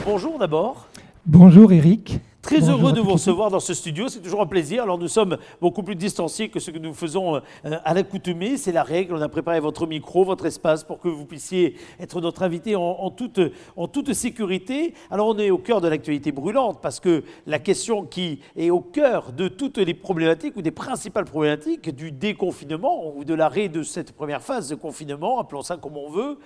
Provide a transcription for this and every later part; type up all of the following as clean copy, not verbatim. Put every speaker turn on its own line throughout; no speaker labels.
bonjour d'abord.
Bonjour Eric.
Très
Bonjour
heureux
à
de
toute
vous
l'équipe.
recevoir dans ce studio, c'est toujours un plaisir. Alors nous sommes beaucoup plus distanciés que ce que nous faisons à l'accoutumée, c'est la règle. On a préparé votre micro, votre espace pour que vous puissiez être notre invité en toute sécurité. Alors on est au cœur de l'actualité brûlante parce que la question qui est au cœur de toutes les problématiques ou des principales problématiques du déconfinement ou de l'arrêt de cette première phase de confinement, appelons ça comme on veut,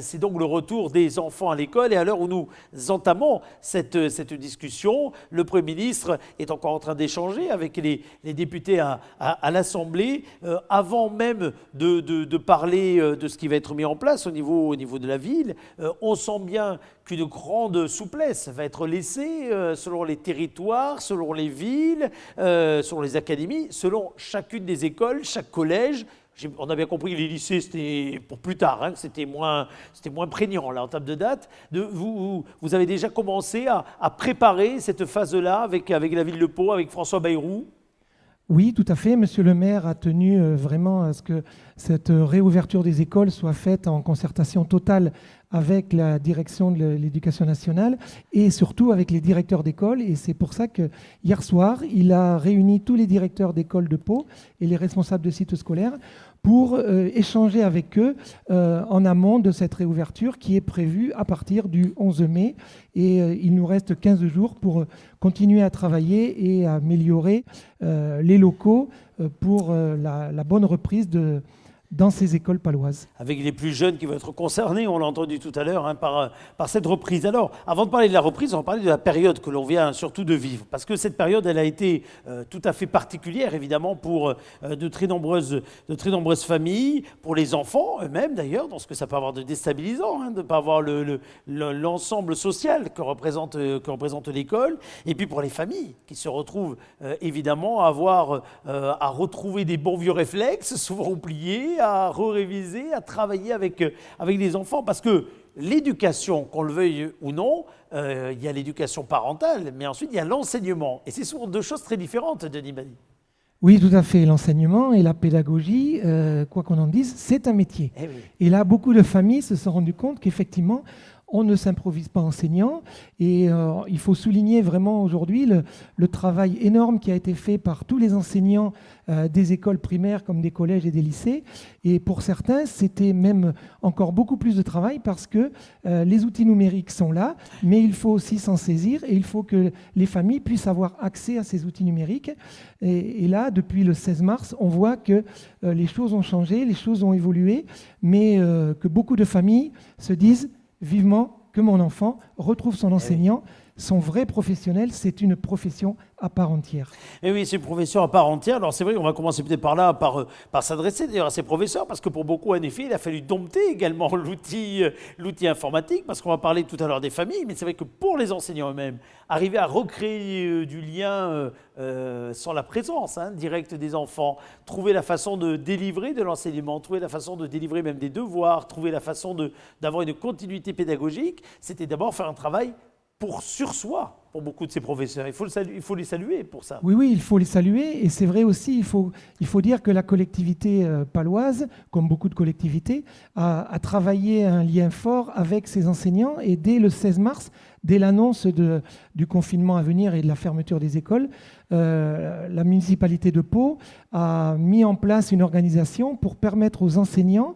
c'est donc le retour des enfants à l'école. Et à l'heure où nous entamons cette discussion, le Premier ministre est encore en train d'échanger avec les députés à l'Assemblée avant même de parler de ce qui va être mis en place au niveau de la ville. On sent bien qu'une grande souplesse va être laissée selon les territoires, selon les villes, selon les académies, selon chacune des écoles, chaque collège. On a bien compris que les lycées, c'était pour plus tard, hein, c'était moins prégnant là, en termes de date. Vous avez déjà commencé à préparer cette phase-là avec la ville de Pau, avec François Bayrou?
Oui, tout à fait. Monsieur le maire a tenu vraiment à ce que cette réouverture des écoles soit faite en concertation totale avec la direction de l'éducation nationale et surtout avec les directeurs d'école. Et c'est pour ça que hier soir, il a réuni tous les directeurs d'école de Pau et les responsables de sites scolaires pour échanger avec eux en amont de cette réouverture qui est prévue à partir du 11 mai. Et il nous reste 15 jours pour continuer à travailler et à améliorer les locaux pour la bonne reprise dans ces écoles paloises.
Avec les plus jeunes qui vont être concernés, on l'a entendu tout à l'heure, hein, par cette reprise. Alors, avant de parler de la reprise, on va parler de la période que l'on vient surtout de vivre. Parce que cette période, elle a été tout à fait particulière, évidemment, pour de très nombreuses familles, pour les enfants eux-mêmes d'ailleurs, dans ce que ça peut avoir de déstabilisant, hein, de ne pas avoir l'ensemble social que représente l'école. Et puis pour les familles qui se retrouvent évidemment à retrouver des bons vieux réflexes, souvent oubliés, à réviser, à travailler avec les enfants. Parce que l'éducation, qu'on le veuille ou non, il y a l'éducation parentale, mais ensuite il y a l'enseignement. Et c'est souvent deux choses très différentes, Denis Bailly.
Oui, tout à fait. L'enseignement et la pédagogie, quoi qu'on en dise, c'est un métier.
Eh oui.
Et là, beaucoup de familles se sont rendues compte qu'effectivement, on ne s'improvise pas enseignant et il faut souligner vraiment aujourd'hui le travail énorme qui a été fait par tous les enseignants des écoles primaires comme des collèges et des lycées. Et pour certains, c'était même encore beaucoup plus de travail parce que les outils numériques sont là, mais il faut aussi s'en saisir et il faut que les familles puissent avoir accès à ces outils numériques. Et là, depuis le 16 mars, on voit que les choses ont changé, les choses ont évolué, mais que beaucoup de familles se disent vivement que mon enfant retrouve son enseignant, son vrai professionnel, c'est une profession à part entière.
Et oui, c'est une profession à part entière. Alors c'est vrai qu'on va commencer peut-être par là, par s'adresser d'ailleurs à ces professeurs, parce que pour beaucoup, en effet, il a fallu dompter également l'outil informatique, parce qu'on va parler tout à l'heure des familles, mais c'est vrai que pour les enseignants eux-mêmes, arriver à recréer du lien sans la présence directe des enfants, trouver la façon de délivrer de l'enseignement, trouver la façon de délivrer même des devoirs, trouver la façon d'avoir une continuité pédagogique, c'était d'abord faire un travail sur soi, pour beaucoup de ces professeurs. Il faut les saluer pour ça.
Oui, il faut les saluer. Et c'est vrai aussi, il faut dire que la collectivité paloise, comme beaucoup de collectivités, a travaillé un lien fort avec ses enseignants. Et dès le 16 mars, dès l'annonce du confinement à venir et de la fermeture des écoles, la municipalité de Pau a mis en place une organisation pour permettre aux enseignants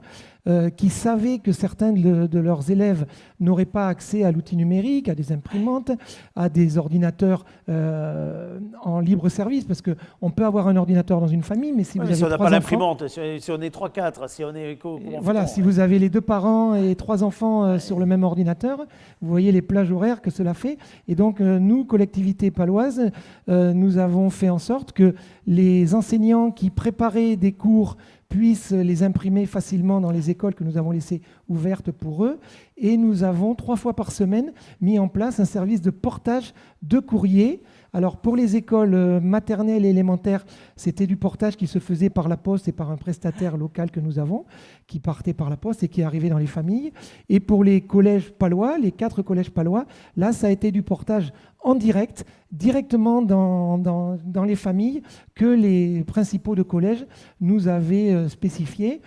qui savaient que certains de leurs élèves n'auraient pas accès à l'outil numérique, à des imprimantes, à des ordinateurs en libre service, parce qu'on peut avoir un ordinateur dans une famille, mais si vous avez
si on n'a
trois
pas
enfants,
l'imprimante, si on est 3-4, si on est...
voilà, si vous avez les deux parents et trois enfants sur le même ordinateur, vous voyez les plages horaires que cela fait. Et donc, nous, collectivité paloise, nous avons fait en sorte que les enseignants qui préparaient des cours puissent les imprimer facilement dans les écoles que nous avons laissées ouvertes pour eux. Et nous avons 3 fois par semaine mis en place un service de portage de courrier. Alors pour les écoles maternelles et élémentaires, c'était du portage qui se faisait par la poste et par un prestataire local que nous avons, qui partait par la poste et qui arrivait dans les familles. Et pour les collèges palois, les 4 collèges palois, là ça a été du portage en direct, directement dans les familles que les principaux de collège nous avaient spécifié.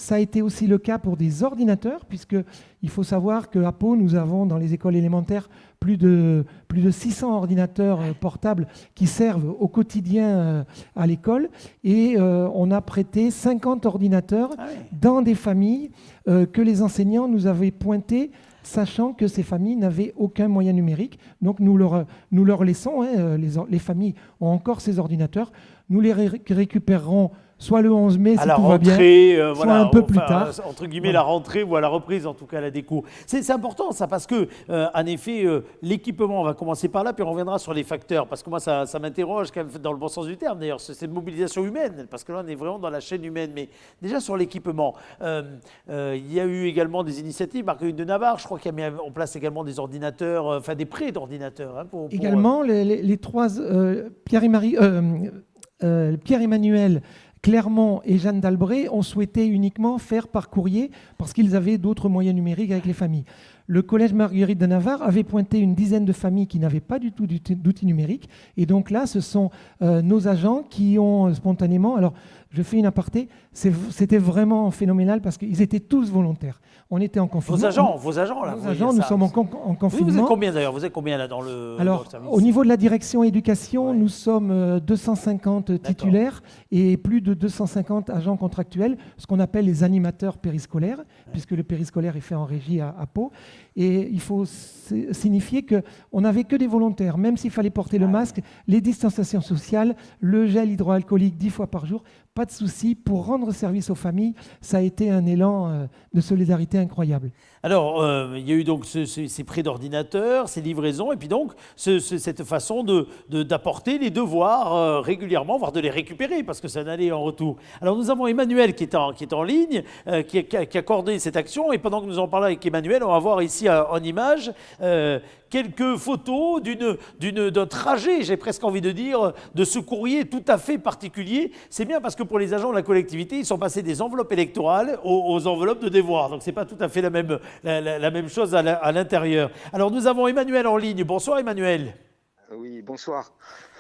Ça a été aussi le cas pour des ordinateurs, puisqu'il faut savoir qu'à Pau, nous avons dans les écoles élémentaires plus de 600 ordinateurs portables qui servent au quotidien à l'école. Et on a prêté 50 ordinateurs dans des familles que les enseignants nous avaient pointées, sachant que ces familles n'avaient aucun moyen numérique. Donc nous leur laissons, les familles ont encore ces ordinateurs, nous les récupérerons soit le 11 mai, si tout va bien, soit un peu plus tard.
Entre guillemets, la rentrée ou à la reprise, en tout cas, la déco. C'est important, ça, parce que, en effet, l'équipement, on va commencer par là, puis on reviendra sur les facteurs, parce que moi, ça m'interroge, quand même, dans le bon sens du terme, d'ailleurs, cette mobilisation humaine, parce que là, on est vraiment dans la chaîne humaine. Mais déjà, sur l'équipement, il y a eu également des initiatives. Marguerite de Navarre, je crois qu'il a mis en place également des ordinateurs, enfin, des prêts d'ordinateurs. Hein,
également, les trois, Pierre-Emmanuel, Clermont et Jeanne d'Albret ont souhaité uniquement faire par courrier parce qu'ils avaient d'autres moyens numériques avec les familles. Le collège Marguerite de Navarre avait pointé une dizaine de familles qui n'avaient pas du tout d'outils numériques. Et donc là, ce sont nos agents qui ont spontanément... Alors, je fais une aparté, c'était vraiment phénoménal parce qu'ils étaient tous volontaires. On était en confinement.
Vos agents là.
Nos agents, nous sommes en confinement.
Vous êtes combien d'ailleurs? Vous êtes combien là dans le service?
Au niveau de la direction éducation, nous sommes 250 titulaires et plus de 250 agents contractuels, ce qu'on appelle les animateurs périscolaires, puisque le périscolaire est fait en régie à Pau. Et il faut signifier qu'on n'avait que des volontaires, même s'il fallait porter le masque, les distanciations sociales, le gel hydroalcoolique 10 fois par jour, pas de souci. Pour rendre service aux familles, ça a été un élan de solidarité incroyable.
Alors, il y a eu donc ces prêts d'ordinateurs, ces livraisons, et puis donc cette façon d'apporter les devoirs régulièrement, voire de les récupérer, parce que ça n'allait en retour. Alors, nous avons Emmanuel qui est en ligne, qui a coordonné cette action, et pendant que nous en parlons avec Emmanuel, on va voir ici en image quelques photos d'un trajet, j'ai presque envie de dire, de ce courrier tout à fait particulier. C'est bien parce que pour les agents de la collectivité, ils sont passés des enveloppes électorales aux enveloppes de devoirs. Donc, ce n'est pas tout à fait la même chose à l'intérieur. Alors, nous avons Emmanuel en ligne. Bonsoir, Emmanuel.
Oui, bonsoir.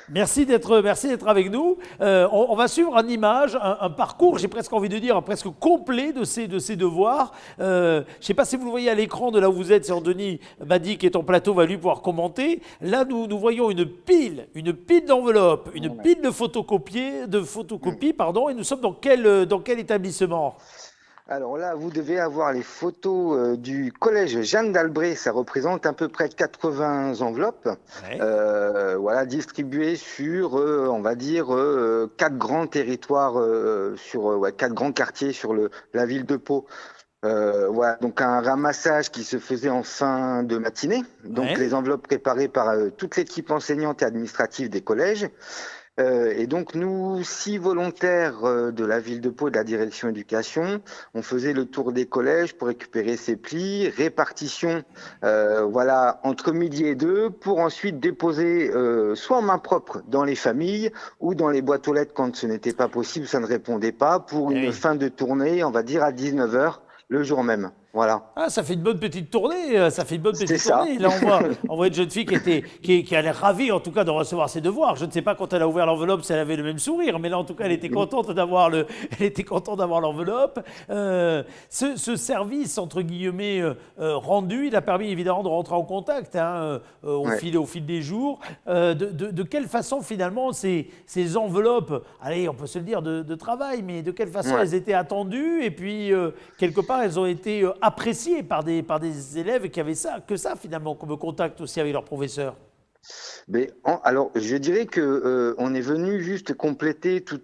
Merci d'être avec nous. On va suivre en image un parcours, j'ai presque envie de dire, presque complet de ces devoirs. Je ne sais pas si vous le voyez à l'écran de là où vous êtes, c'est Denis Badi qui est en plateau, va lui pouvoir commenter. Là, nous voyons une pile d'enveloppes, une pile de photocopies, et nous sommes dans quel établissement ?
Alors là, vous devez avoir les photos du collège Jeanne d'Albret. Ça représente à peu près 80 enveloppes, distribuées sur, on va dire, 4 grands territoires, sur 4 grands quartiers sur la ville de Pau. Donc un ramassage qui se faisait en fin de matinée. Donc les enveloppes préparées par toute l'équipe enseignante et administrative des collèges. Et donc nous, 6 volontaires de la ville de Pau, de la direction éducation, on faisait le tour des collèges pour récupérer ces plis, répartition entre midi et 2 pour ensuite déposer soit en main propre dans les familles ou dans les boîtes aux lettres quand ce n'était pas possible, ça ne répondait pas, pour une fin de tournée, on va dire à 19h le jour même. Voilà.
Ah, ça fait une bonne petite tournée. Là, on voit une jeune fille qui a l'air ravie, en tout cas, de recevoir ses devoirs. Je ne sais pas quand elle a ouvert l'enveloppe si elle avait le même sourire, mais là, en tout cas, elle était contente d'avoir l'enveloppe. Ce service, entre guillemets, rendu, il a permis évidemment de rentrer en contact au fil des jours. De quelle façon, finalement, ces enveloppes, allez, on peut se le dire, de travail, mais de quelle façon elles étaient attendues et puis, quelque part, elles ont été appréciés par des élèves qui avaient que ça finalement comme contact aussi avec leurs professeurs.
Alors, je dirais que on est venu juste compléter tout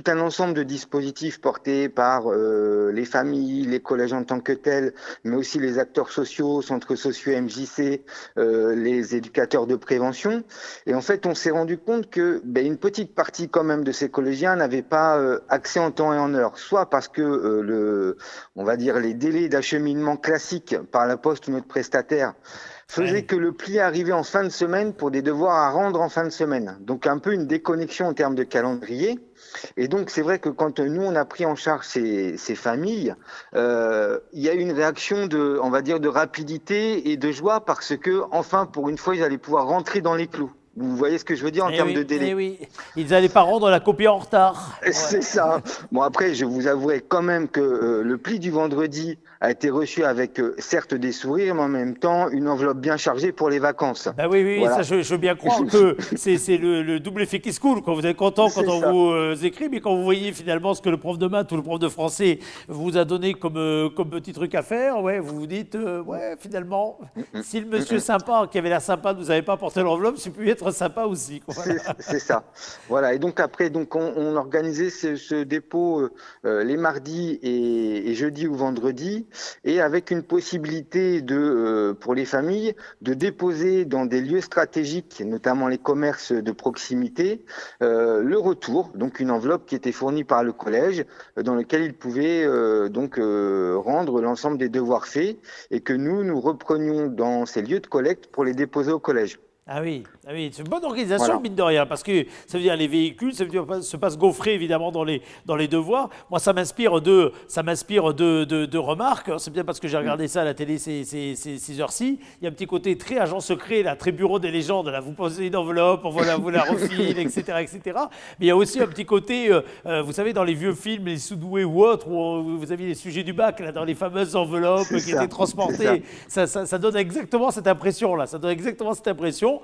un ensemble de dispositifs portés par les familles, les collèges en tant que tels, mais aussi les acteurs sociaux, centres sociaux MJC, les éducateurs de prévention. Et en fait, on s'est rendu compte que une petite partie quand même de ces collégiens n'avaient pas accès en temps et en heure, soit parce que on va dire les délais d'acheminement classiques par la poste ou notre prestataire faisait que le pli arrivait en fin de semaine pour des devoirs à rendre en fin de semaine. Donc un peu une déconnexion en termes de calendrier. Et donc c'est vrai que quand nous on a pris en charge ces familles, il y a eu une réaction de rapidité et de joie parce que enfin pour une fois ils allaient pouvoir rentrer dans les clous. Vous voyez ce que je veux dire en termes de délai?
Oui. Ils n'allaient pas rendre la copie en retard.
C'est ça. Bon, après, je vous avouerai quand même que le pli du vendredi a été reçu avec, certes, des sourires, mais en même temps, une enveloppe bien chargée pour les vacances.
Oui,
Voilà.
ça, je veux bien croire que c'est le double effet qui se coule. Vous êtes content quand
C'est
on
ça.
vous écrit, mais quand vous voyez finalement ce que le prof de maths ou le prof de français vous a donné comme petit truc à faire, vous vous dites, finalement, si le monsieur sympa, qui avait l'air sympa, ne vous avait pas apporté l'enveloppe, c'est pu être sympa aussi. Voilà.
C'est ça. Voilà. Et donc après, on organisait ce dépôt les mardis et jeudi ou vendredi, et avec une possibilité pour les familles de déposer dans des lieux stratégiques, notamment les commerces de proximité, le retour, donc une enveloppe qui était fournie par le collège, dans lequel ils pouvaient rendre l'ensemble des devoirs faits, et que nous reprenions dans ces lieux de collecte pour les déposer au collège.
Ah oui, c'est une bonne organisation,
Voilà.
mine de rien, parce que ça veut dire les véhicules, ça veut dire se pas se gaufrer évidemment dans les devoirs. Moi, ça m'inspire de remarques. C'est bien parce que j'ai regardé ça à la télé ces heures-ci. Il y a un petit côté très agent secret, là, très bureau des légendes. Là, vous posez une enveloppe, on vous la refile, etc., etc. Mais il y a aussi un petit côté, vous savez, dans les vieux films, les Sous-doués ou autres, où vous aviez les sujets du bac, là, dans les fameuses enveloppes qui étaient transportées. Ça donne exactement cette impression-là. Ça donne exactement cette impression.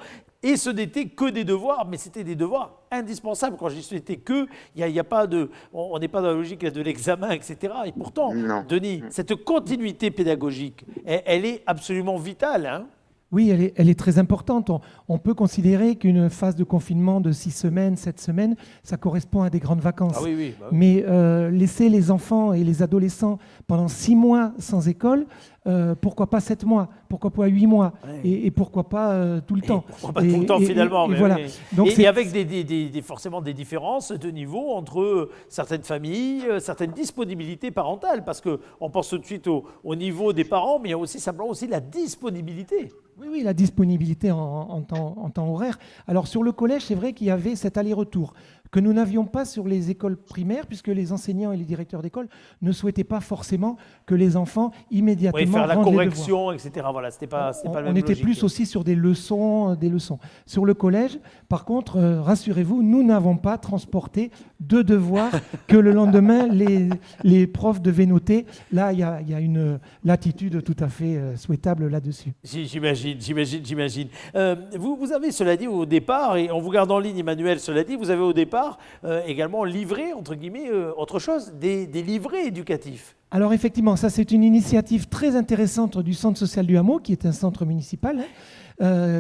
Et ce n'était que des devoirs, mais c'était des devoirs indispensables. Quand je dis ce n'était que, y a pas de, on n'est pas dans la logique de l'examen, etc. Et pourtant,
Non.
Denis, cette continuité pédagogique, elle est absolument vitale. Hein.
Oui, elle est très importante. On peut considérer qu'une phase de confinement de 6 semaines, 7 semaines, ça correspond à des grandes vacances.
Ah oui.
Mais laisser les enfants et les adolescents pendant 6 mois sans école, pourquoi pas 7 mois? Pourquoi pas 8 mois?
Ouais.
Et pourquoi pas tout le temps?
Pourquoi pas tout le temps finalement, mais
voilà.
oui.
Donc
Et avec forcément des différences de niveau entre certaines familles, certaines disponibilités parentales, parce qu'on pense tout de suite au niveau des parents, mais il y a aussi simplement aussi la disponibilité.
Oui, la disponibilité en temps horaire. Alors sur le collège, c'est vrai qu'il y avait cet aller-retour que nous n'avions pas sur les écoles primaires, puisque les enseignants et les directeurs d'école ne souhaitaient pas forcément que les enfants immédiatement
Oui, faire la
rendent les
correction, etc. Voilà, c'était pas la
on
même
était
logique.
plus aussi sur des leçons. Sur le collège, par contre, rassurez-vous, nous n'avons pas transporté de devoirs que le lendemain, les profs devaient noter. Là, il y a une latitude tout à fait souhaitable là-dessus.
J'imagine. Vous avez, cela dit, au départ, et en vous gardant en ligne, Emmanuel, cela dit, vous avez au départ également livré, entre guillemets, autre chose, des livrets éducatifs.
Alors effectivement, ça c'est une initiative très intéressante du Centre social du Hameau, qui est un centre municipal,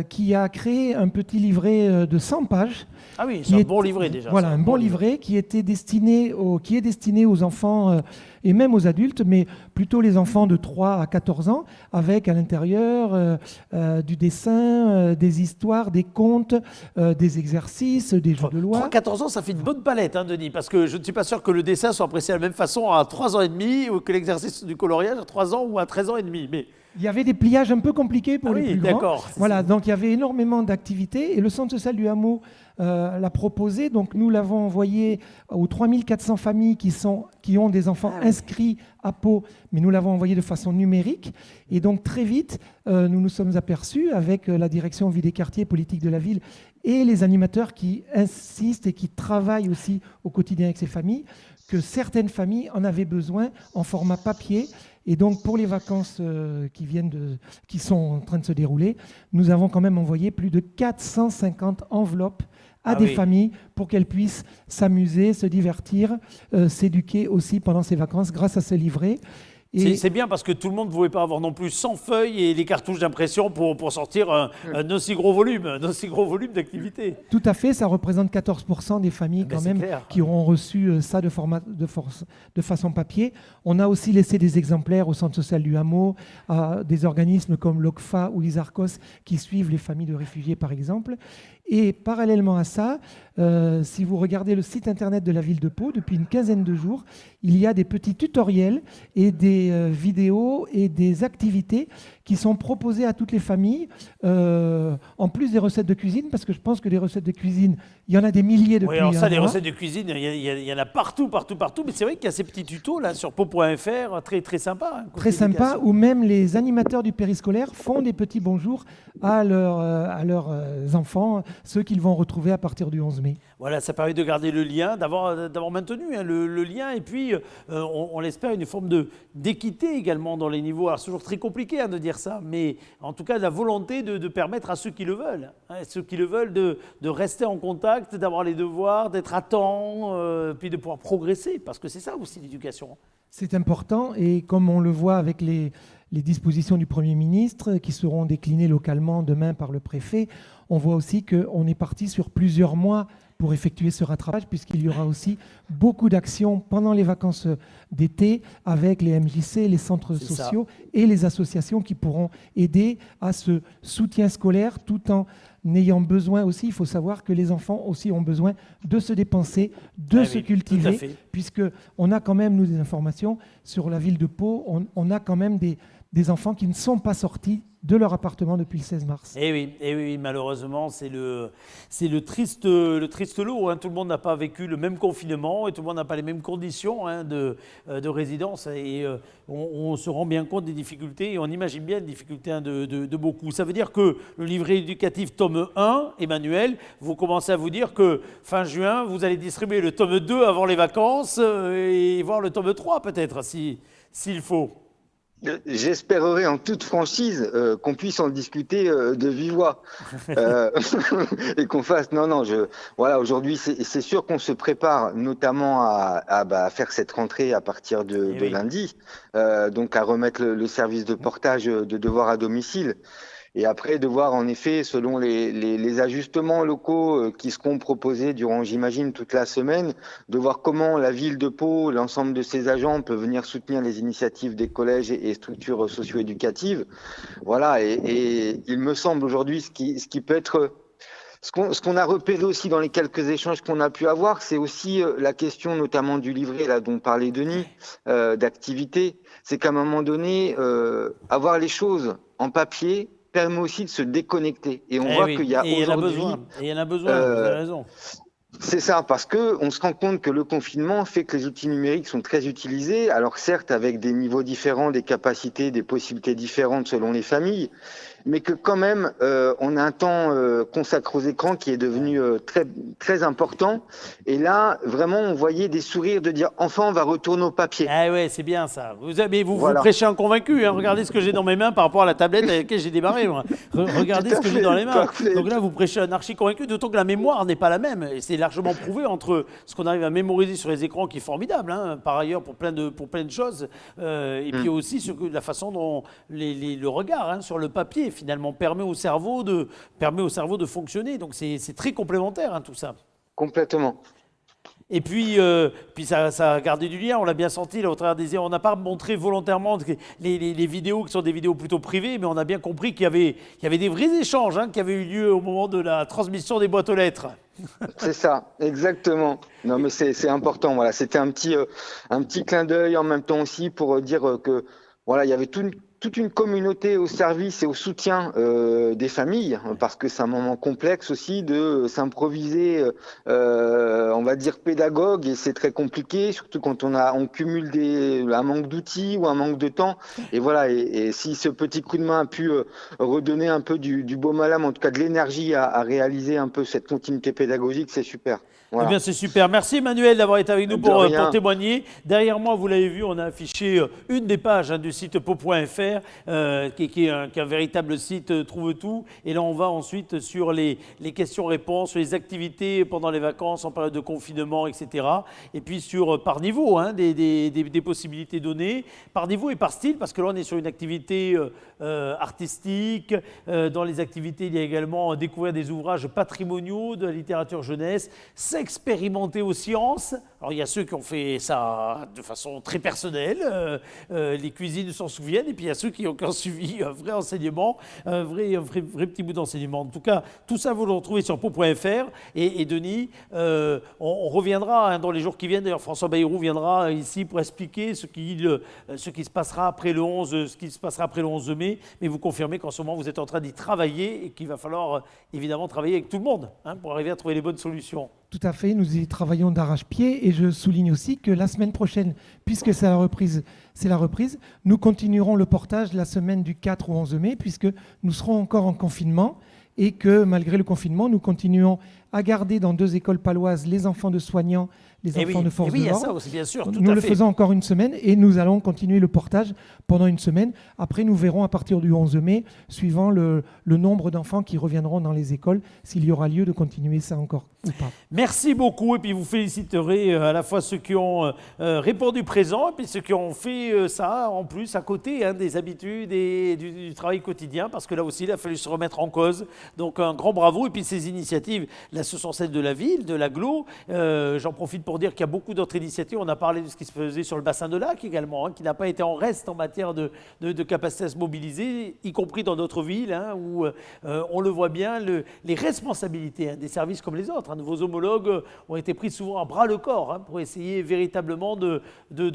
qui a créé un petit livret de 100 pages.
Ah oui, c'est un bon livret déjà.
Voilà,
c'est
un bon livret qui est destiné aux enfants et même aux adultes, mais plutôt les enfants de 3 à 14 ans, avec à l'intérieur du dessin, des histoires, des contes, des exercices, des jeux de loi.
3-14 ans, ça fait une bonne palette, hein, Denis, parce que je ne suis pas sûr que le dessin soit apprécié de la même façon à 3 ans et demi ou que l'exercice du coloriage à 3 ans ou à 13 ans et demi. Mais
Il y avait des pliages un peu compliqués pour les plus grands.
D'accord.
Voilà, donc il y avait énormément d'activités et le Centre social du Hameau l'a proposé. Donc nous l'avons envoyé aux 3400 familles qui ont des enfants inscrits à Pau, mais nous l'avons envoyé de façon numérique. Et donc très vite, nous nous sommes aperçus avec la direction vie des quartiers, politique de la ville et les animateurs qui insistent et qui travaillent aussi au quotidien avec ces familles, que certaines familles en avaient besoin en format papier. Et donc, pour les vacances qui sont en train de se dérouler, nous avons quand même envoyé plus de 450 enveloppes à des familles pour qu'elles puissent s'amuser, se divertir, s'éduquer aussi pendant ces vacances grâce à ce livret.
C'est bien parce que tout le monde ne pouvait pas avoir non plus 100 feuilles et les cartouches d'impression pour sortir un aussi gros volume d'activité.
Tout à fait, ça représente 14% des familles quand même qui auront reçu ça de façon papier. On a aussi laissé des exemplaires au Centre social du Hameau, à des organismes comme l'OCFA ou l'ISARCOS qui suivent les familles de réfugiés par exemple. Et parallèlement à ça, si vous regardez le site internet de la ville de Pau, depuis une quinzaine de jours, il y a des petits tutoriels et des vidéos et des activités qui sont proposées à toutes les familles, en plus des recettes de cuisine, parce que je pense que les recettes de cuisine, il y en a des milliers depuis
alors ça,
un
les
mois.
recettes de cuisine, il y en a partout, mais c'est vrai qu'il y a ces petits tutos là sur pau.fr, très, très sympa. Hein,
très sympa, où même les animateurs du périscolaire font des petits bonjours à leurs enfants, ceux qu'ils vont retrouver à partir du 11 mai.
Voilà, ça permet de garder le lien, d'avoir maintenu le lien et puis on l'espère une forme d'équité également dans les niveaux. Alors c'est toujours très compliqué de dire ça, mais en tout cas la volonté de permettre à ceux qui le veulent, de rester en contact, d'avoir les devoirs, d'être à temps, puis de pouvoir progresser, parce que c'est ça aussi l'éducation.
C'est important et comme on le voit avec les dispositions du Premier ministre qui seront déclinées localement demain par le préfet, on voit aussi qu'on est parti sur plusieurs mois pour effectuer ce rattrapage, puisqu'il y aura aussi beaucoup d'actions pendant les vacances d'été avec les MJC, les centres sociaux et les associations qui pourront aider à ce soutien scolaire tout en ayant besoin aussi, il faut savoir que les enfants aussi ont besoin de se dépenser, de se cultiver, puisqu'on a quand même, nous, des informations sur la ville de Pau, on a quand même des enfants qui ne sont pas sortis de leur appartement depuis le 16 mars.
Et oui, malheureusement, c'est le triste lot. Tout le monde n'a pas vécu le même confinement et tout le monde n'a pas les mêmes conditions de résidence. Et on se rend bien compte des difficultés et on imagine bien les difficultés de beaucoup. Ça veut dire que le livret éducatif tome 1, Emmanuel, vous commencez à vous dire que fin juin, vous allez distribuer le tome 2 avant les vacances et voir le tome 3 peut-être, s'il faut.
J'espérerais en toute franchise qu'on puisse en discuter de vive voix et qu'on fasse. Voilà, aujourd'hui c'est sûr qu'on se prépare notamment à faire cette rentrée à partir de lundi, donc à remettre le service de portage de devoirs à domicile. Et après, de voir en effet, selon les ajustements locaux qui seront proposés durant, j'imagine, toute la semaine, de voir comment la ville de Pau, l'ensemble de ses agents peut venir soutenir les initiatives des collèges et structures socio-éducatives. Voilà, et il me semble aujourd'hui ce qui peut être... Ce qu'on a repéré aussi dans les quelques échanges qu'on a pu avoir, c'est aussi la question notamment du livret là dont parlait Denis, d'activité. C'est qu'à un moment donné, avoir les choses en papier permet aussi de se déconnecter. Et on voit qu'il y a aujourd'hui...
il y en a besoin, vous avez raison.
C'est ça, parce qu'on se rend compte que le confinement fait que les outils numériques sont très utilisés, alors certes avec des niveaux différents, des capacités, des possibilités différentes selon les familles, mais que quand même, on a un temps consacré aux écrans qui est devenu très, très important. Et là, vraiment, on voyait des sourires de dire « enfin, on va retourner au papier ».
Ah ouais, c'est bien ça. Vous prêchez un convaincu. Regardez ce que j'ai dans mes mains par rapport à la tablette avec laquelle j'ai démarré. Regardez ce que j'ai dans les mains. Donc là, vous prêchez un archi convaincu, d'autant que la mémoire n'est pas la même. Et c'est largement prouvé entre ce qu'on arrive à mémoriser sur les écrans, qui est formidable, par ailleurs, pour plein de choses, et puis aussi sur la façon dont le regard sur le papier, finalement, permet au cerveau de fonctionner. Donc c'est très complémentaire, tout ça.
Complètement.
Et puis ça a gardé du lien, on l'a bien senti là, au travers des... On n'a pas montré volontairement les vidéos qui sont des vidéos plutôt privées, mais on a bien compris qu'il y avait des vrais échanges qui avaient eu lieu au moment de la transmission des boîtes aux lettres.
C'est ça, exactement. Non, mais c'est important. Voilà, c'était un petit clin d'œil en même temps aussi pour dire que voilà, il y avait toute une communauté au service et au soutien des familles, parce que c'est un moment complexe aussi de s'improviser, on va dire pédagogue, et c'est très compliqué, surtout quand on cumule un manque d'outils ou un manque de temps. Et voilà, et si ce petit coup de main a pu redonner un peu du baume à l'âme, en tout cas de l'énergie à réaliser un peu cette continuité pédagogique, c'est super. Voilà.
Eh bien, c'est super. Merci Emmanuel d'avoir été avec nous pour témoigner. Derrière moi, vous l'avez vu, on a affiché une des pages du site pau.fr, qui est un véritable site Trouve Tout. Et là, on va ensuite sur les questions-réponses, sur les activités pendant les vacances, en période de confinement, etc. Et puis par niveau, des possibilités données, par niveau et par style, parce que là, on est sur une activité artistique. Dans les activités, il y a également découvrir des ouvrages patrimoniaux de la littérature jeunesse, s'expérimenter aux sciences. Alors, il y a ceux qui ont fait ça de façon très personnelle, les cuisines s'en souviennent, et puis il y a ceux qui ont suivi un vrai enseignement, un vrai petit bout d'enseignement. En tout cas, tout ça, vous le retrouvez sur pau.fr. Et Denis, on reviendra dans les jours qui viennent. D'ailleurs, François Bayrou viendra ici pour expliquer ce qui se passera après le 11 mai. Mais vous confirmez qu'en ce moment, vous êtes en train d'y travailler et qu'il va falloir évidemment travailler avec tout le monde pour arriver à trouver les bonnes solutions.
Tout à fait, nous y travaillons d'arrache-pied et je souligne aussi que la semaine prochaine, puisque c'est la reprise, nous continuerons le portage la semaine du 4 au 11 mai puisque nous serons encore en confinement et que malgré le confinement, nous continuons à garder dans 2 écoles paloises les enfants de soignants, les enfants de force
oui,
de
il y a
l'ordre.
ça aussi, bien sûr, tout
Nous
à
le
fait.
faisons encore une semaine et nous allons continuer le portage pendant une semaine. Après, nous verrons à partir du 11 mai, suivant le nombre d'enfants qui reviendront dans les écoles, s'il y aura lieu de continuer ça encore ou pas.
Merci beaucoup et puis vous féliciterez à la fois ceux qui ont répondu présent et puis ceux qui ont fait ça en plus à côté des habitudes et du travail quotidien parce que là aussi il a fallu se remettre en cause. Donc un grand bravo et puis ces initiatives, là ce sont celles de la ville, de l'agglo. J'en profite pour dire qu'il y a beaucoup d'autres initiatives. On a parlé de ce qui se faisait sur le bassin de Lac également, qui n'a pas été en reste en matière de capacité à se mobiliser, y compris dans d'autres villes où on le voit bien, les responsabilités des services comme les autres. Vos homologues ont été pris souvent à bras le corps pour essayer véritablement de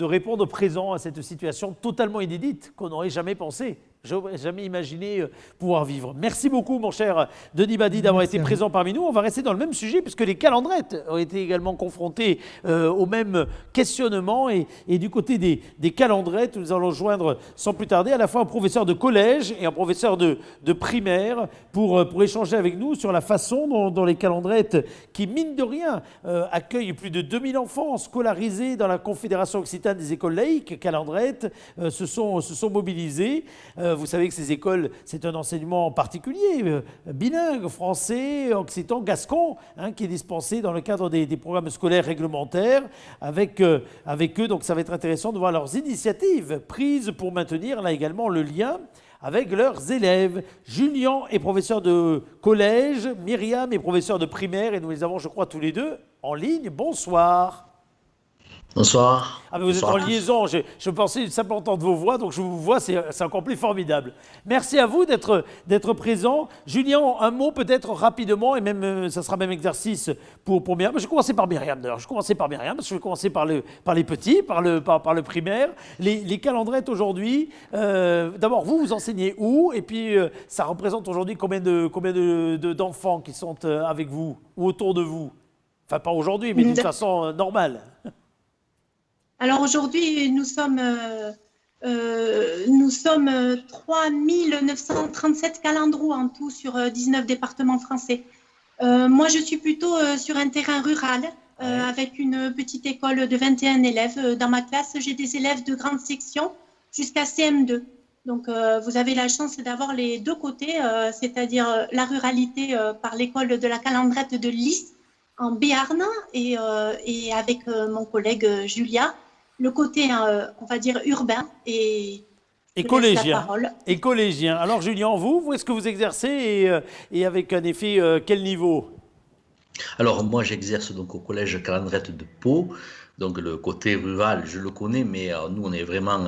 répondre présent à cette situation totalement inédite qu'on n'aurait jamais pensé. Jamais imaginé pouvoir vivre. Merci beaucoup, mon cher Denis Badi, d'avoir été présent parmi nous. On va rester dans le même sujet, puisque les calendrettes ont été également confrontés au même questionnement. Et du côté des calendrettes, nous allons joindre sans plus tarder à la fois un professeur de collège et un professeur de primaire pour échanger avec nous sur la façon dont les calendrettes, qui mine de rien accueillent plus de 2000 enfants scolarisés dans la Confédération occitane des écoles laïques, calendrettes, se sont mobilisés. Vous savez que ces écoles, c'est un enseignement particulier, bilingue, français, occitan, gascon, qui est dispensé dans le cadre des programmes scolaires réglementaires avec eux. Donc ça va être intéressant de voir leurs initiatives prises pour maintenir là également le lien avec leurs élèves. Julien est professeur de collège, Myriam est professeur de primaire et nous les avons, je crois, tous les deux en ligne. Bonsoir.
Bonsoir.
Ah, mais vous êtes en liaison, je pensais simplement entendre vos voix, donc je vous vois, c'est encore plus formidable. Merci à vous d'être présent. Julien, un mot peut-être rapidement, et même ça sera même exercice pour Myriam. Je vais commencer par Myriam d'ailleurs, parce que je vais commencer par les petits, par le primaire. Les calendrettes aujourd'hui, d'abord vous enseignez où, et puis ça représente aujourd'hui combien d'enfants qui sont avec vous, ou autour de vous? Enfin pas aujourd'hui, mais d'une façon normale.
Alors aujourd'hui, nous sommes 3937 calendros en tout sur 19 départements français. Moi, je suis plutôt sur un terrain rural avec une petite école de 21 élèves. Dans ma classe, j'ai des élèves de grande section jusqu'à CM2. Donc, vous avez la chance d'avoir les deux côtés, c'est-à-dire la ruralité par l'école de la Calandrette de Lys en Béarn et avec mon collègue Julia, le côté, on va dire, urbain et
collégien. Et collégien. Alors, Julien, où est-ce que vous exercez et avec un effet, quel niveau?
Alors, moi, j'exerce donc au collège Calandrette de Pau. Donc, le côté rural, je le connais, mais nous, on est vraiment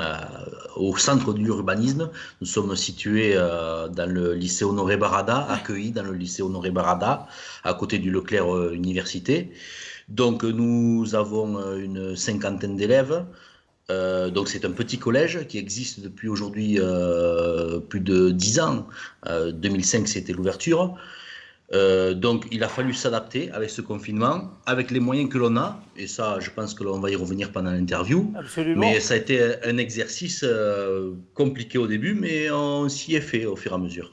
au centre de l'urbanisme. Nous sommes situés dans le lycée Honoré Barada, accueillis dans le lycée Honoré Barada, à côté du Leclerc Université. Donc, nous avons une cinquantaine d'élèves. Donc, c'est un petit collège qui existe depuis aujourd'hui plus de 10 ans. 2005, c'était l'ouverture. Donc, il a fallu s'adapter avec ce confinement, avec les moyens que l'on a. Et ça, je pense que l'on va y revenir pendant l'interview.
Absolument.
Mais ça a été un exercice compliqué au début, mais on s'y est fait au fur et à mesure.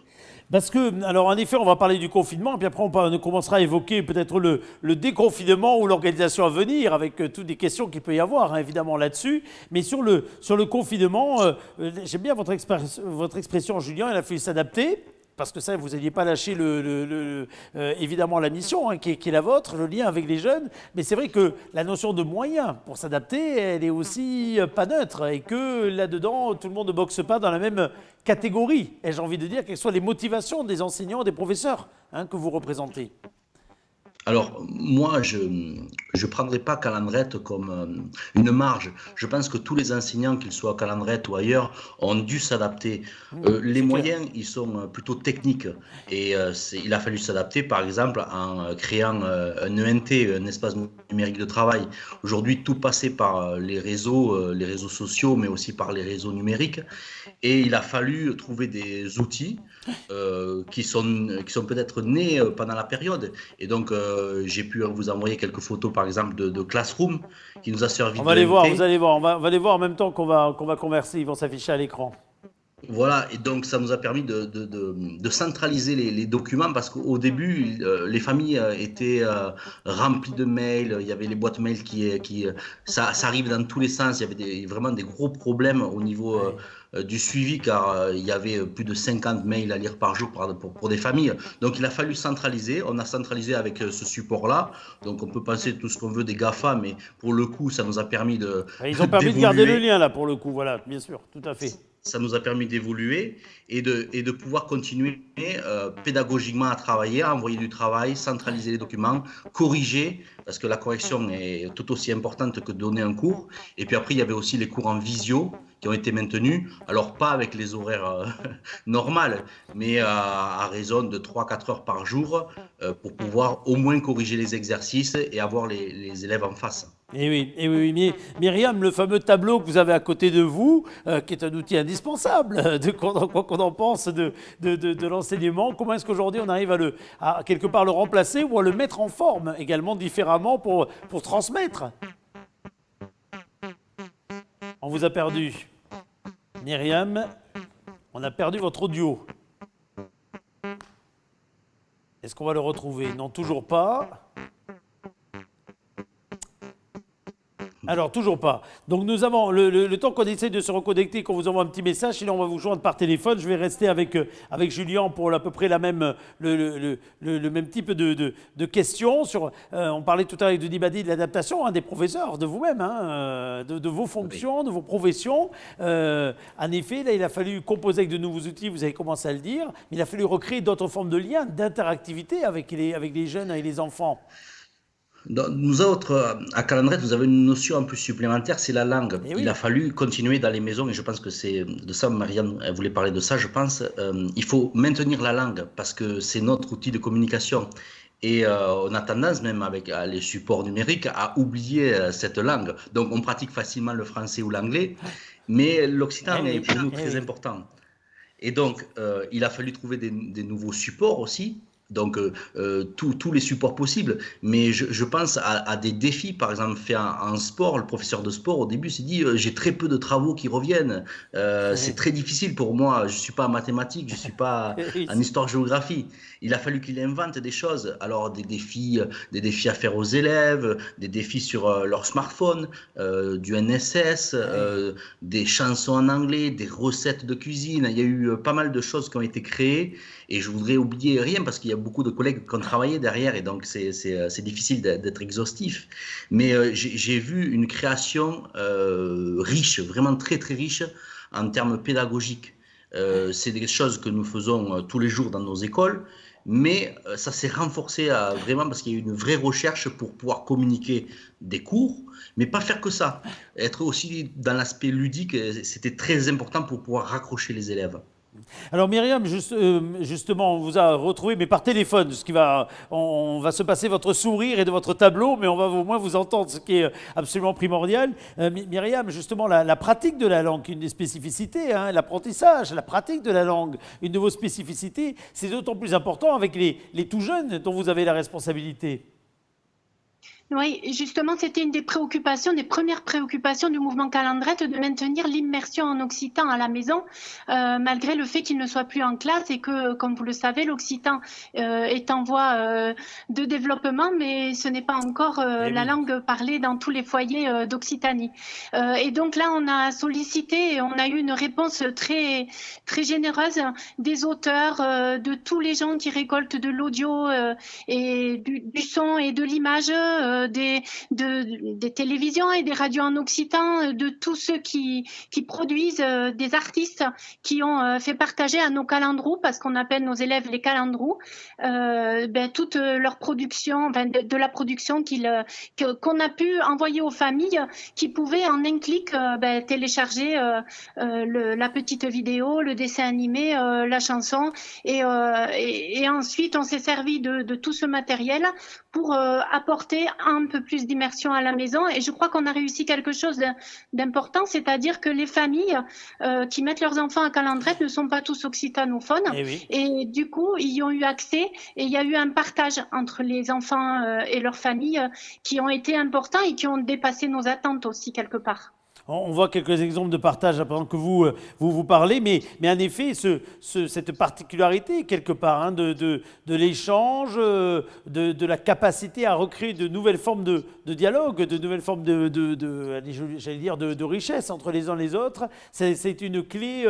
Parce que, alors en effet, on va parler du confinement, et puis après on commencera à évoquer peut-être le déconfinement ou l'organisation à venir, avec toutes les questions qu'il peut y avoir, évidemment, là-dessus. Mais sur le confinement, j'aime bien votre expression, Julien, il a fallu s'adapter. Parce que ça, vous n'alliez pas lâcher évidemment la mission qui est la vôtre, le lien avec les jeunes. Mais c'est vrai que la notion de moyens pour s'adapter, elle est aussi pas neutre. Et que là-dedans, tout le monde ne boxe pas dans la même catégorie. Et j'ai envie de dire quelles soient les motivations des enseignants, des professeurs que vous représentez.
Alors, moi, je ne prendrai pas Calandrette comme une marge. Je pense que tous les enseignants, qu'ils soient à Calandrette ou ailleurs, ont dû s'adapter. Les moyens, ils sont plutôt techniques. Et il a fallu s'adapter, par exemple, en créant un ENT, un espace numérique de travail. Aujourd'hui, tout passait par les réseaux sociaux, mais aussi par les réseaux numériques. Et il a fallu trouver des outils qui sont peut-être nés pendant la période. Et donc, j'ai pu vous envoyer quelques photos, par exemple, de Classroom, qui nous a servi.
On va les voir, vous allez voir. On va les voir en même temps qu'on va converser. Ils vont s'afficher à l'écran.
Voilà, et donc ça nous a permis de centraliser les documents parce qu'au début, les familles étaient remplies de mails, il y avait les boîtes mails ça arrive dans tous les sens, il y avait vraiment des gros problèmes au niveau
Ouais.
du suivi car il y avait plus de 50 mails à lire par jour pour des familles. Donc il a fallu centraliser, on a centralisé avec ce support-là, donc on peut penser tout ce qu'on veut des GAFA, mais pour le coup, ça nous a permis
Ouais, ils ont permis de garder le
d'évoluer.
lien là pour le coup, voilà, bien sûr, tout à fait.
Ça nous a permis d'évoluer et de pouvoir continuer pédagogiquement à travailler, à envoyer du travail, centraliser les documents, corriger, parce que la correction est tout aussi importante que de donner un cours. Et puis après, il y avait aussi les cours en visio qui ont été maintenus, alors pas avec les horaires normales, mais à raison de 3-4 heures par jour pour pouvoir au moins corriger les exercices et avoir les élèves en face.
Et oui, oui, Myriam, le fameux tableau que vous avez à côté de vous, qui est un outil indispensable, quoi qu'on en pense de l'enseignement, comment est-ce qu'aujourd'hui on arrive à quelque part le remplacer ou à le mettre en forme également différemment pour transmettre? On vous a perdu. Myriam, on a perdu votre audio. Est-ce qu'on va le retrouver? Non, toujours pas. Alors, toujours pas. Donc, nous avons le temps qu'on essaie de se reconnecter, qu'on vous envoie un petit message, sinon on va vous joindre par téléphone. Je vais rester avec Julien pour à peu près le même type de questions. On parlait tout à l'heure avec Denis Badi de l'adaptation des professeurs, de vous-même, de vos fonctions, de vos professions. En effet, là, il a fallu composer avec de nouveaux outils, vous avez commencé à le dire, mais il a fallu recréer d'autres formes de liens, d'interactivité avec les jeunes et les enfants.
Nous autres, à Calandrette, vous avez une notion en plus supplémentaire, c'est la langue.
Et
Il a
oui.
fallu continuer dans les maisons, et je pense que c'est de ça, Marianne, elle voulait parler de ça, je pense. Il faut maintenir la langue, parce que c'est notre outil de communication. Et on a tendance, même avec les supports numériques, à oublier cette langue. Donc on pratique facilement le français ou l'anglais, mais
Eh
l'occitan est
oui,
pour nous
eh
très
oui.
important. Et donc, il a fallu trouver des nouveaux supports aussi. Donc, tous les supports possibles. Mais je pense à des défis, par exemple, faits en sport. Le professeur de sport, au début, s'est dit j'ai très peu de travaux qui reviennent. C'est très difficile pour moi. Je ne suis pas en mathématiques, je ne suis pas
Oui,
en histoire-géographie. Il a fallu qu'il invente des choses. Alors, des défis à faire aux élèves, des défis sur leur smartphone, du NSS, des chansons en anglais, des recettes de cuisine. Il y a eu pas mal de choses qui ont été créées. Et je voudrais oublier rien parce qu'il y a beaucoup de collègues qui ont travaillé derrière et donc c'est difficile d'être exhaustif. Mais j'ai vu une création riche, vraiment très très riche en termes pédagogiques. C'est des choses que nous faisons tous les jours dans nos écoles, mais ça s'est renforcé vraiment parce qu'il y a eu une vraie recherche pour pouvoir communiquer des cours, mais pas faire que ça. Être aussi dans l'aspect ludique, c'était très important pour pouvoir raccrocher les élèves.
Alors Myriam, justement, on vous a retrouvé, mais par téléphone, on va se passer votre sourire et de votre tableau, mais on va au moins vous entendre, ce qui est absolument primordial. Myriam, justement, la pratique de la langue, une des spécificités, l'apprentissage, la pratique de la langue, une de vos spécificités, c'est d'autant plus important avec les tout jeunes dont vous avez la responsabilité.
Oui, justement, c'était une des préoccupations, des premières préoccupations du mouvement Calandrette, de maintenir l'immersion en occitan à la maison, malgré le fait qu'il ne soit plus en classe et que, comme vous le savez, l'occitan est en voie de développement, mais ce n'est pas encore
Eh
la
oui.
langue parlée dans tous les foyers d'Occitanie. Et donc là, on a sollicité et on a eu une réponse très, très généreuse des auteurs, de tous les gens qui récoltent de l'audio et du son et de l'image, des télévisions et des radios en occitan, de tous ceux qui produisent des artistes qui ont fait partager à nos calandrous, parce qu'on appelle nos élèves les calandrous, toute leur production, enfin de la production qu'on a pu envoyer aux familles, qui pouvaient en un clic télécharger la petite vidéo, le dessin animé, la chanson, et ensuite on s'est servi de tout ce matériel pour apporter un peu plus d'immersion à la maison. Et je crois qu'on a réussi quelque chose d'important, c'est-à-dire que les familles qui mettent leurs enfants à Calandrette ne sont pas tous occitanophones.
Eh oui.
Et du coup, ils y ont eu accès et il y a eu un partage entre les enfants et leurs familles qui ont été importants et qui ont dépassé nos attentes aussi quelque part.
on voit quelques exemples de partage pendant que vous parlez, mais en effet, cette particularité, quelque part, hein, de l'échange, de la capacité à recréer de nouvelles formes de dialogue, de nouvelles formes j'allais dire, de richesse entre les uns et les autres, c'est une clé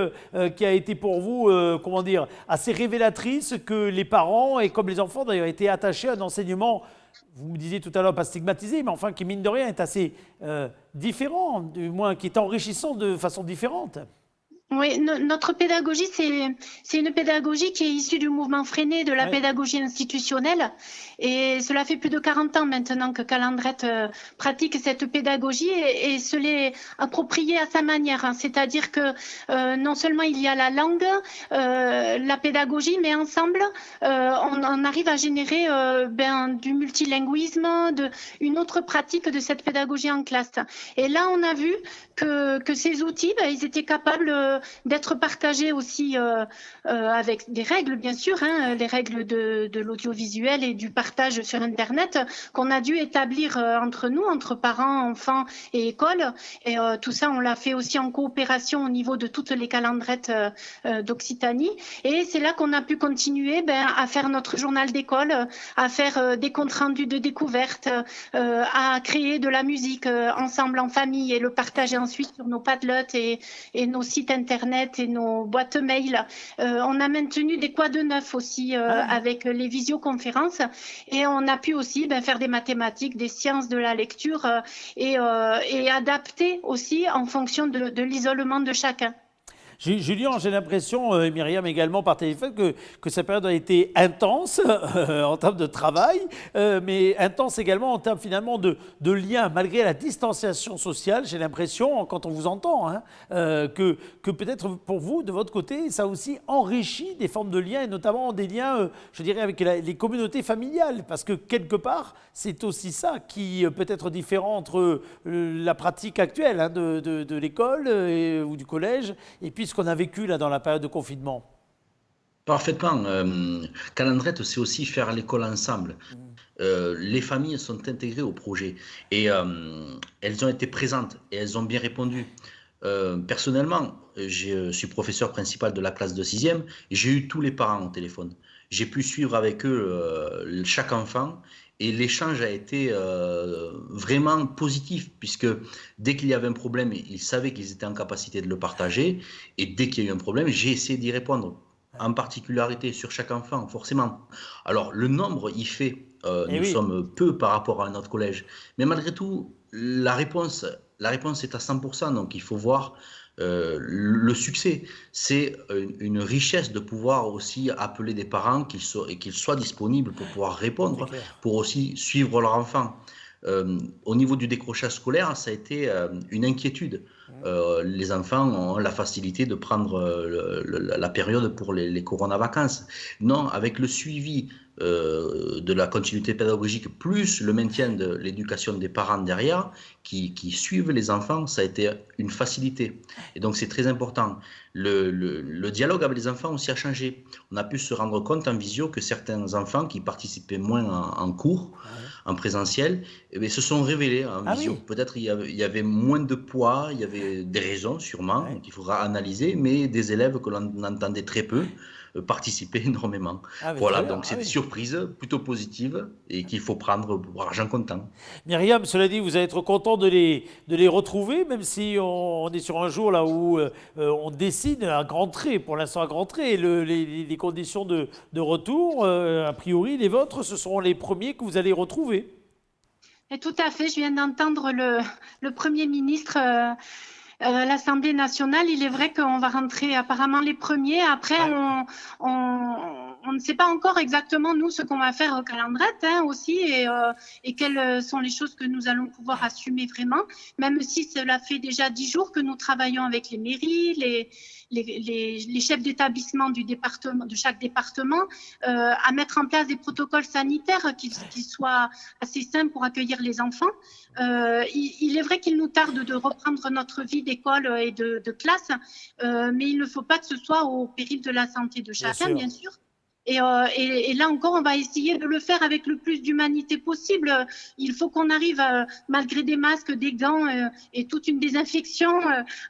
qui a été pour vous, comment dire, assez révélatrice, que les parents, et comme les enfants d'ailleurs, étaient attachés à un enseignement, vous me disiez tout à l'heure, pas stigmatisé, mais enfin qui, mine de rien, est assez différent, du moins qui est enrichissant de façon différente.
Oui, notre pédagogie, c'est une pédagogie qui est issue du mouvement Freinet, de la pédagogie institutionnelle. Et cela fait plus de 40 ans maintenant que Calandrette pratique cette pédagogie et se l'est appropriée à sa manière. Hein. C'est-à-dire que non seulement il y a la langue, la pédagogie, mais ensemble, on arrive à générer du multilinguisme, une autre pratique de cette pédagogie en classe. Et là, on a vu que ces outils, ils étaient capables d'être partagés aussi avec des règles, bien sûr, hein, les règles de l'audiovisuel et du partage sur Internet qu'on a dû établir entre nous, entre parents, enfants et écoles. Et tout ça, on l'a fait aussi en coopération au niveau de toutes les calendrettes d'Occitanie. Et c'est là qu'on a pu continuer à faire notre journal d'école, à faire des comptes rendus de découverte, à créer de la musique ensemble en famille et le partager ensuite sur nos Padlet et nos sites Internet et nos boîtes mail. On a maintenu des quoi de neuf aussi avec les visioconférences et on a pu aussi faire des mathématiques, des sciences de la lecture et adapter aussi en fonction de l'isolement de chacun.
Julien, j'ai l'impression, et Myriam également par téléphone, que cette période a été intense en termes de travail, mais intense également en termes finalement de liens, malgré la distanciation sociale. J'ai l'impression, quand on vous entend, hein, que peut-être pour vous, de votre côté, ça a aussi enrichi des formes de liens, et notamment des liens, je dirais, avec les communautés familiales, parce que quelque part, c'est aussi ça qui peut être différent entre la pratique actuelle, hein, de l'école ou du collège, et puis ce qu'on a vécu là dans la période de confinement.
Parfaitement. Calandrette, c'est aussi faire l'école ensemble. Les familles sont intégrées au projet et elles ont été présentes et elles ont bien répondu. Personnellement, je suis professeur principal de la classe de 6e. J'ai eu tous les parents au téléphone. J'ai pu suivre avec eux chaque enfant. Et l'échange a été vraiment positif, puisque dès qu'il y avait un problème, ils savaient qu'ils étaient en capacité de le partager. Et dès qu'il y a eu un problème, j'ai essayé d'y répondre, en particularité sur chaque enfant, forcément. Alors, le nombre, il fait, nous sommes peu par rapport à notre collège. Mais malgré tout, la réponse est à 100%, donc il faut voir le succès. C'est une richesse de pouvoir aussi appeler des parents qu'ils soient disponibles pour pouvoir répondre, pour aussi suivre leur enfant. Au niveau du décrochage scolaire, ça a été une inquiétude. Les enfants ont la facilité de prendre la période pour les corona-vacances. Non, avec le suivi de la continuité pédagogique plus le maintien de l'éducation des parents derrière qui suivent les enfants, ça a été une facilité. Et donc c'est très important. Le dialogue avec les enfants aussi a changé. On a pu se rendre compte en visio que certains enfants qui participaient moins en cours, en présentiel, se sont révélés en visio. Peut-être il y avait moins de poids, il y avait des raisons sûrement qu'il faudra analyser, mais des élèves que l'on entendait très peu participer énormément. Voilà, donc c'est des surprises plutôt positives et qu'il faut prendre pour argent comptant.
Myriam, cela dit, vous allez être content de les retrouver, même si on est sur un jour là où on décide à grands traits, pour l'instant à grands traits, les conditions de retour, a priori, les vôtres, ce seront les premiers que vous allez retrouver.
Et tout à fait, je viens d'entendre le Premier ministre l'Assemblée nationale. Il est vrai qu'on va rentrer apparemment les premiers. Après, on ne sait pas encore exactement, nous, ce qu'on va faire au Calandrette aussi et quelles sont les choses que nous allons pouvoir assumer vraiment, même si cela fait déjà 10 jours que nous travaillons avec les mairies, les chefs d'établissement du département, de chaque département, à mettre en place des protocoles sanitaires qui soient assez simples pour accueillir les enfants. Il est vrai qu'il nous tarde de reprendre notre vie d'école et de classe, mais il ne faut pas que ce soit au péril de la santé de chacun, bien sûr. Et là encore, on va essayer de le faire avec le plus d'humanité possible. Il faut qu'on arrive, malgré des masques, des gants et toute une désinfection,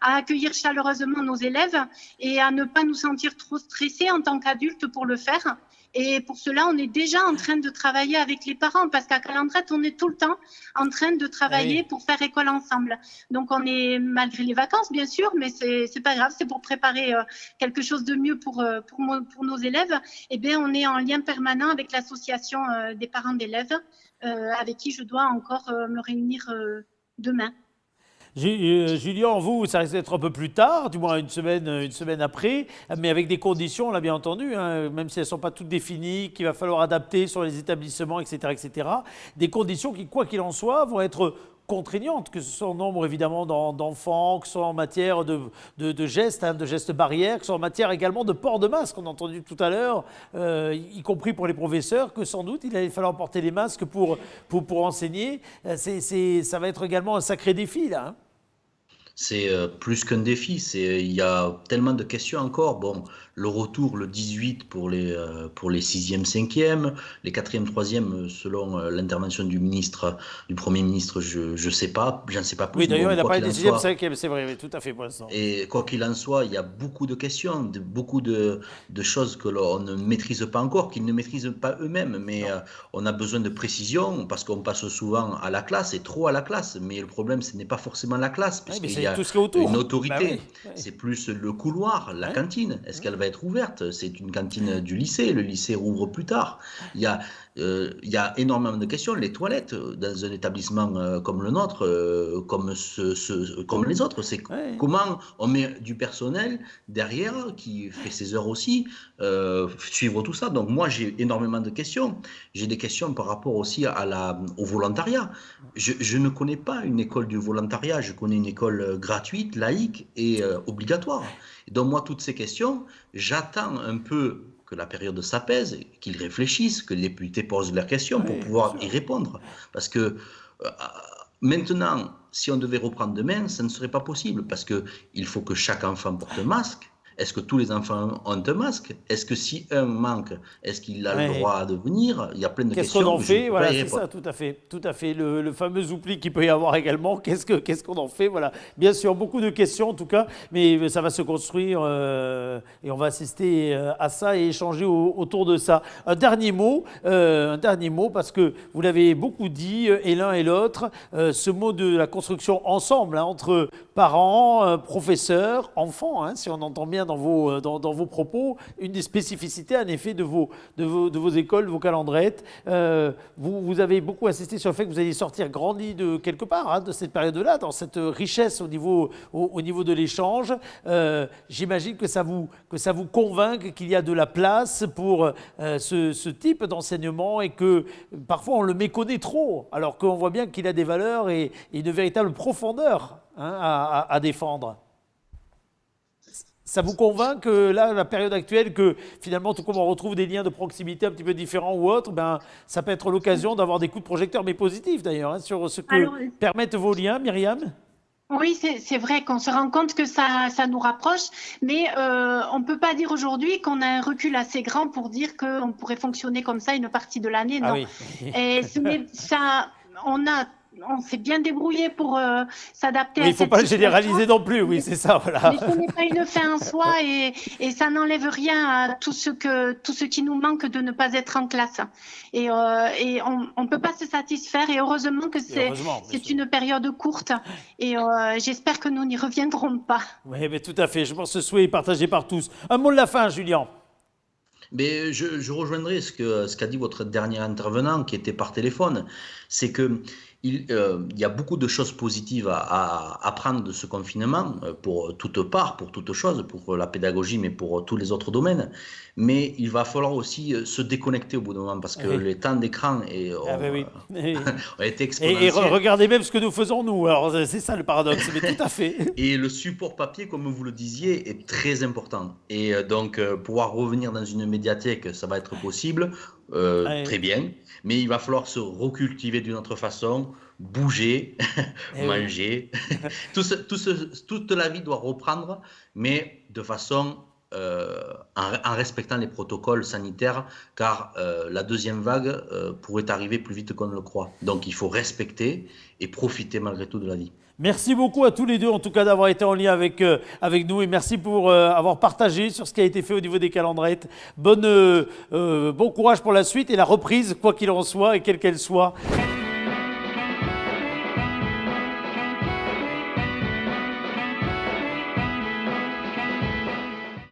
à accueillir chaleureusement nos élèves et à ne pas nous sentir trop stressés en tant qu'adultes pour le faire. Et pour cela, on est déjà en train de travailler avec les parents parce qu'à Calandrette, on est tout le temps en train de travailler pour faire école ensemble. Donc, on est, malgré les vacances, bien sûr, mais c'est pas grave, c'est pour préparer quelque chose de mieux pour nos élèves. Eh bien, on est en lien permanent avec l'association des parents d'élèves avec qui je dois encore me réunir demain.
Julien, vous, ça risque d'être un peu plus tard, du moins une semaine après, mais avec des conditions, on l'a bien entendu, hein, même si elles ne sont pas toutes définies, qu'il va falloir adapter sur les établissements, etc. Des conditions qui, quoi qu'il en soit, vont être contraignantes, que ce soit en nombre évidemment d'enfants, que ce soit en matière de gestes, de gestes barrières, que ce soit en matière également de port de masque. On a entendu tout à l'heure, y compris pour les professeurs, que sans doute il allait falloir porter les masques pour enseigner. Ça va être également un sacré défi là. Hein.
C'est plus qu'un défi, il y a tellement de questions encore. Bon, le retour le 18 pour les 6e, 5e, les 4e, 3e, selon l'intervention du Premier ministre, je sais pas, j'en sais pas plus.
Oui, d'ailleurs, il n'a pas été 6e, 5e, c'est vrai, tout à fait pour l'instant.
Et quoi qu'il en soit, il y a beaucoup de questions, beaucoup de choses que l'on ne maîtrise pas encore, qu'ils ne maîtrisent pas eux-mêmes, mais on a besoin de précision parce qu'on passe souvent à la classe et trop à la classe. Mais le problème, ce n'est pas forcément la classe, puisqu'il y a
tout ce qui est autour.
Une autorité.
Oui.
C'est plus le couloir, la cantine. Est-ce qu'elle va être ouverte? C'est une cantine du lycée. Le lycée rouvre plus tard. Il y a énormément de questions. Les toilettes dans un établissement comme le nôtre, comme les autres, c'est comment on met du personnel derrière qui fait ses heures aussi, suivre tout ça. Donc moi, j'ai énormément de questions. J'ai des questions par rapport aussi au volontariat. Je ne connais pas une école du volontariat. Je connais une école gratuite, laïque et obligatoire. Et donc moi, toutes ces questions, j'attends un peu que la période s'apaise, qu'ils réfléchissent, que les députés posent leurs questions pour pouvoir y répondre. Parce que maintenant, si on devait reprendre demain, ça ne serait pas possible parce qu'il faut que chaque enfant porte un masque. Est-ce que tous les enfants ont un masque? Est-ce que si un manque, est-ce qu'il a le droit de venir? Il y a plein de questions.
Qu'est-ce qu'on en fait? Voilà, c'est ça, tout à fait. Le fameux oubli qu'il peut y avoir également. Qu'est-ce qu'on en fait? Voilà. Bien sûr, beaucoup de questions en tout cas, mais ça va se construire et on va assister à ça et échanger autour de ça. Un dernier mot, parce que vous l'avez beaucoup dit, et l'un et l'autre, ce mot de la construction ensemble, entre parents, professeurs, enfants, si on entend bien dans vos propos, une des spécificités en effet de vos écoles, de vos calendrettes. Vous avez beaucoup insisté sur le fait que vous alliez sortir grandi de quelque part, de cette période-là, dans cette richesse au niveau de l'échange. J'imagine que ça vous convainc qu'il y a de la place pour ce type d'enseignement et que parfois on le méconnaît trop, alors qu'on voit bien qu'il a des valeurs et une véritable profondeur à défendre. Ça vous convainc que là, la période actuelle, que finalement, tout comme on retrouve des liens de proximité un petit peu différents ou autres, ça peut être l'occasion d'avoir des coups de projecteur, mais positifs d'ailleurs, sur ce que permettent vos liens, Myriam?
Oui, c'est vrai qu'on se rend compte que ça nous rapproche, mais on ne peut pas dire aujourd'hui qu'on a un recul assez grand pour dire qu'on pourrait fonctionner comme ça une partie de l'année. Non.
Oui.
Et on s'est bien débrouillé pour s'adapter à cette situation.
Il ne faut pas le généraliser non plus, oui, c'est ça. Voilà.
Mais ce n'est pas une fin en soi et ça n'enlève rien à tout ce qui nous manque de ne pas être en classe. Et on ne peut pas se satisfaire et heureusement que c'est une période courte et j'espère que nous n'y reviendrons pas.
Oui, mais tout à fait. Je pense que ce souhait est partagé par tous. Un mot de la fin, Julien.
Mais je rejoindrai ce qu'a dit votre dernier intervenant qui était par téléphone. C'est que il y a beaucoup de choses positives à apprendre de ce confinement pour toutes parts, pour toutes choses, pour la pédagogie, mais pour tous les autres domaines. Mais il va falloir aussi se déconnecter au bout d'un moment parce que les temps d'écran ont été exponentiels.
Et regardez même ce que nous faisons nous. Alors c'est ça le paradoxe, mais tout à fait.
Et le support papier, comme vous le disiez, est très important. Et donc pouvoir revenir dans une médiathèque, ça va être possible. Très bien, mais il va falloir se recultiver d'une autre façon, bouger, manger. Toute la vie doit reprendre, mais de façon en respectant les protocoles sanitaires, car la deuxième vague pourrait arriver plus vite qu'on ne le croit. Donc il faut respecter et profiter malgré tout de la vie.
Merci beaucoup à tous les deux, en tout cas, d'avoir été en lien avec nous, et merci pour avoir partagé sur ce qui a été fait au niveau des calendrettes. Bon courage pour la suite et la reprise, quoi qu'il en soit et quelle qu'elle soit.